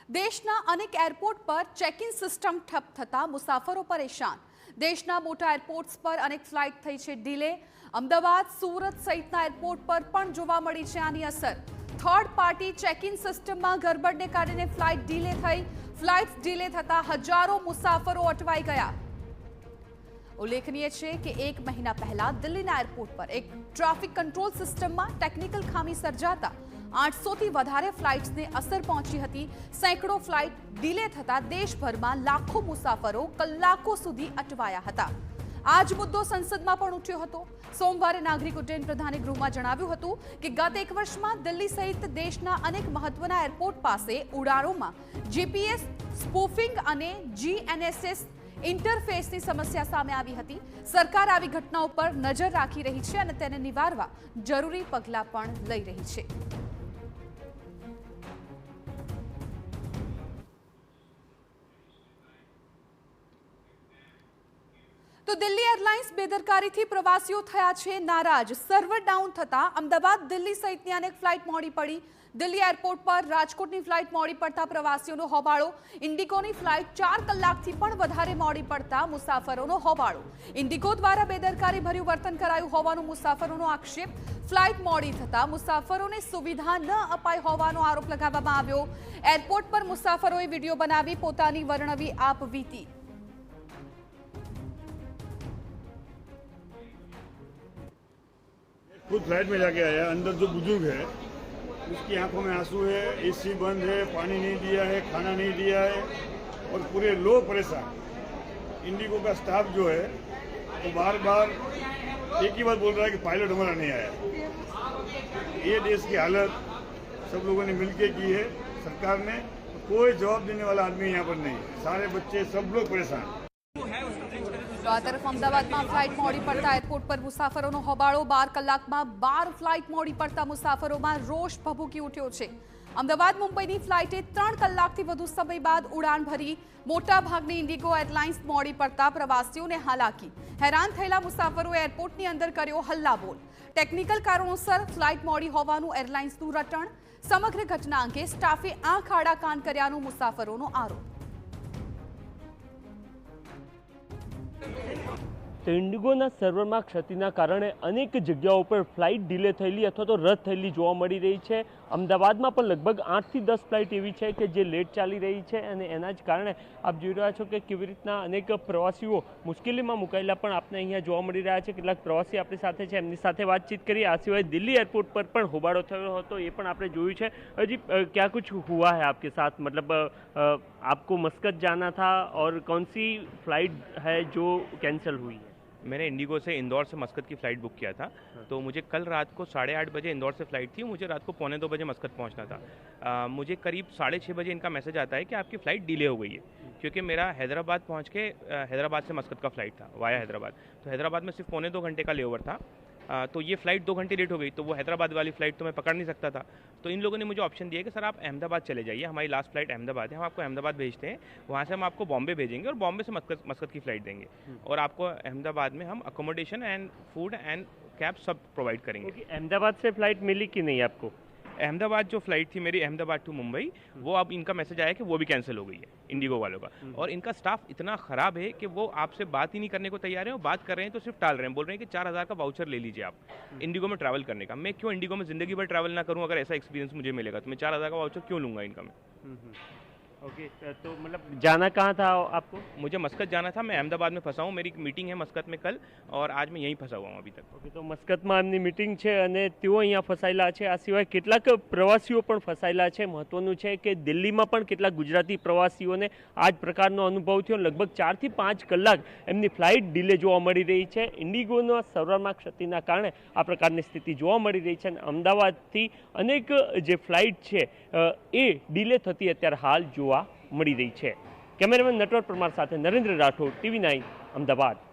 દેશના અનેક એરપોર્ટ પર ચેક ઇન સિસ્ટમ ઠપ થતા મુસાફરો પરેશાન। દેશના મોટા એરપોર્ટ્સ પર અનેક ફ્લાઇટ થઈ છે ડિલે। અમદાવાદ, સુરત સહિતના એરપોર્ટ પર પણ જોવા મળી છે આની અસર। થર્ડ પાર્ટી ચેક ઇન સિસ્ટમમાં ગરબડને કારણે ફ્લાઇટ ડિલે થઈ। ફ્લાઇટ ડિલે થતા હજારો મુસાફરો અટવાઈ ગયા। ઉલ્લેખનીય છે કે એક મહિના પહેલા દિલ્હીના એરપોર્ટ પર એક ટ્રાફિક કંટ્રોલ સિસ્ટમમાં ટેકનિકલ ખામી સર્જાતા 800 થી વધારે ફ્લાઇટ્સને અસર પહોંચી હતી। સેંકડો ફ્લાઇટ ડિલે થતા દેશભરમાં લાખો મુસાફરો કલાકો સુધી અટવાયા હતા। આ જ મુદ્દો સંસદમાં પણ ઉઠ્યો હતો। સોમવારે નાગરિક ઉડ્ડયન પ્રધાને ગૃહમાં જણાવ્યું હતું કે ગત એક વર્ષમાં દિલ્હી સહિત દેશના અનેક મહત્વના એરપોર્ટ પાસે ઉડાનોમાં જીપીએસ સ્પૂફિંગ અને જીએનએસએસ ઇન્ટરફેસની સમસ્યા સામે આવી હતી। સરકાર આવી ઘટનાઓ પર નજર રાખી રહી છે અને તેને નિવારવા જરૂરી પગલાં પણ લઈ રહી છે। તો દિલ્હી એરલાઇન્સ બેદરકારીથી પ્રવાસીઓ થયા છે નારાજ। સર્વર ડાઉન થતા અમદાવાદ, દિલ્હી સહિતની અનેક ફ્લાઇટ મોડી પડી। દિલ્હી એરપોર્ટ પર રાજકોટની ફ્લાઇટ મોડી પડતા પ્રવાસીઓનો હોબાળો। ઇન્ડિગોની ફ્લાઇટ 4 કલાકથી પણ વધારે મોડી પડતા મુસાફરોનો હોબાળો। ઇન્ડિગો દ્વારા બેદરકારી ભર્યું વર્તન કરાયું હોવાનો મુસાફરોનો આક્ષેપ। ફ્લાઇટ મોડી થતા મુસાફરોને સુવિધા ન અપાઈ હોવાનો આરોપ લગાવવામાં આવ્યો। એરપોર્ટ પર મુસાફરોએ વિડીયો બનાવી પોતાની વર્ણવી આપવીતી। खुद फ्लाइट में जाके आया। अंदर जो बुजुर्ग है उसकी आंखों में आंसू है, एसी बंद है, पानी नहीं दिया है, खाना नहीं दिया है और पूरे लोग परेशान। इंडिगो का स्टाफ जो है वो बार बार एक ही बात बोल रहा है कि पायलट हमारा नहीं आया। ये देश की हालत सब लोगों ने मिलकर की है। सरकार ने कोई जवाब देने वाला आदमी यहाँ पर नहीं है। सारे बच्चे सब लोग परेशान। તો આ તરફ અમદાવાદમાં ફ્લાઇટ મોડી પડતા એરપોર્ટ પર મુસાફરોનો હોબાળો। 12 કલાકમાં 12 ફ્લાઇટ મોડી પડતા મુસાફરોમાં રોષ ભભૂકી ઉઠ્યો છે। અમદાવાદ મુંબઈની ફ્લાઇટે 3 કલાકથી વધુ સમય બાદ ઉડાન ભરી। મોટાભાગની ઇન્ડિગો એરલાઇન્સ મોડી પડતા પ્રવાસીઓને હાલાકી। હેરાન થયેલા મુસાફરોએ એરપોર્ટની અંદર કર્યો હલ્લાબોલ। ટેકનિકલ કારણોસર ફ્લાઇટ મોડી હોવાનું એરલાઇન્સનું રટણ। સમગ્ર ઘટના અંગે સ્ટાફે આંખ આડા કાન કર્યાનો મુસાફરોનો આરોપ। તો ઇન્ડિગોના સર્વરમાં ક્ષતિના કારણે અનેક જગ્યાઓ પર ફ્લાઇટ ડિલે થયેલી અથવા તો રદ થયેલી જોવા મળી રહી છે। અમદાવાદમાં પણ લગભગ 8 થી 10 ફ્લાઇટ એવી છે કે જે લેટ ચાલી રહી છે અને એના જ કારણે આપ જોઈ રહ્યા છો કે કેવી રીતના અનેક પ્રવાસીઓ મુશ્કેલીમાં મુકાયેલા પણ આપને અહીંયા જોવા મળી રહ્યા છે। કેટલાક પ્રવાસી આપણી સાથે છે, એમની સાથે વાતચીત કરી। આ સિવાય દિલ્હી એરપોર્ટ પર પણ હોબાળો થયો હતો, એ પણ આપણે જોયું છે। હજી क्या कुछ हुआ है आपके साथ, मतलब आपको मस्कत जाना था और कौन सी फ्लाइट है जो कैंसिल हुई है? मैंने इंडिगो से इंदौर से मस्कत की फ़्लाइट बुक किया था। तो मुझे कल रात को 8:30 बजे इंदौर से फ़्लाइट थी। मुझे रात को 1:45 बजे मस्कत पहुंचना था। मुझे करीब 6:30 बजे इनका मैसेज आता है कि आपकी फ़्लाइट डिले हो गई है, क्योंकि मेरा हैदराबाद पहुंच के हैदराबाद से मस्कत का फ़्लाइट था वाया हैदराबाद। तो हैदराबाद में सिर्फ 1.25 घंटे का लेओवर था। तो ये फ़्लाइट 2 घंटे लेट हो गई, तो वो हैदराबाद वाली फ़्लाइट तो मैं पकड़ नहीं सकता था। तो इन लोगों ने मुझे ऑप्शन दिया कि सर आप अहमदाबाद चले जाइए, हमारी लास्ट फ़्लाइट अहमदाबाद है, हम आपको अहमदाबाद भेजते हैं, वहाँ से हम आपको बॉम्बे भेजेंगे और बॉम्बे से मस्कत की फ़्लाइट देंगे और आपको अहमदाबाद में हम accommodation and food and cab सब प्रोवाइड करेंगे। अहमदाबाद से फ़्लाइट मिली कि नहीं आपको? अहमदाबाद जो फ्लाइट थी मेरी अहमदाबाद टू मुंबई, वो अब इनका मैसेज आया कि वो भी कैंसिल हो गई है इंडिगो वालों का। और इनका स्टाफ इतना ख़राब है कि वो आपसे बात ही नहीं करने को तैयार है। और बात कर रहे हैं तो सिर्फ टाल रहे हैं, बोल रहे हैं कि 4000 का वाउचर ले लीजिए आप इंडिगो में ट्रैवल करने का। मैं क्यों इंडिगो में ज़िंदगी भर ट्रैवल ना करूँ? अगर ऐसा एक्सपीरियंस मुझे मिलेगा तो मैं 4000 का वाउचर क्यों लूँगा इनका मैं? ओके, तो मतलब जाना कहाँ था आपको? मुझे मस्कत जाना था। मैं अहमदाबाद में फंसा हूँ, मेरी मीटिंग है मस्कत में कल, और आज मैं यहीं फंसा हुआ हूँ अभी तक। ઓકે, તો મસ્કતમાં એમની મીટિંગ છે અને તેઓ અહીંયા ફસાયેલા છે। આ સિવાય કેટલાક પ્રવાસીઓ પણ ફસાયેલા છે। મહત્વનું છે કે દિલ્હીમાં પણ કેટલાક ગુજરાતી પ્રવાસીઓને આ જ પ્રકારનો અનુભવ થયો। લગભગ 4 થી 5 કલાક એમની ફ્લાઇટ ડિલે જોવા મળી રહી છે। ઇન્ડિગોના સર્વરમાં ક્ષતિના કારણે આ પ્રકારની સ્થિતિ જોવા મળી રહી છે અને અમદાવાદથી અનેક જે ફ્લાઇટ છે એ ડિલે થતી અત્યારે હાલ જોવા મળી રહી છે। કેમેરામેન નટવર પરમાર સાથે નરેન્દ્ર રાઠોડ, TV9 અમદાવાદ।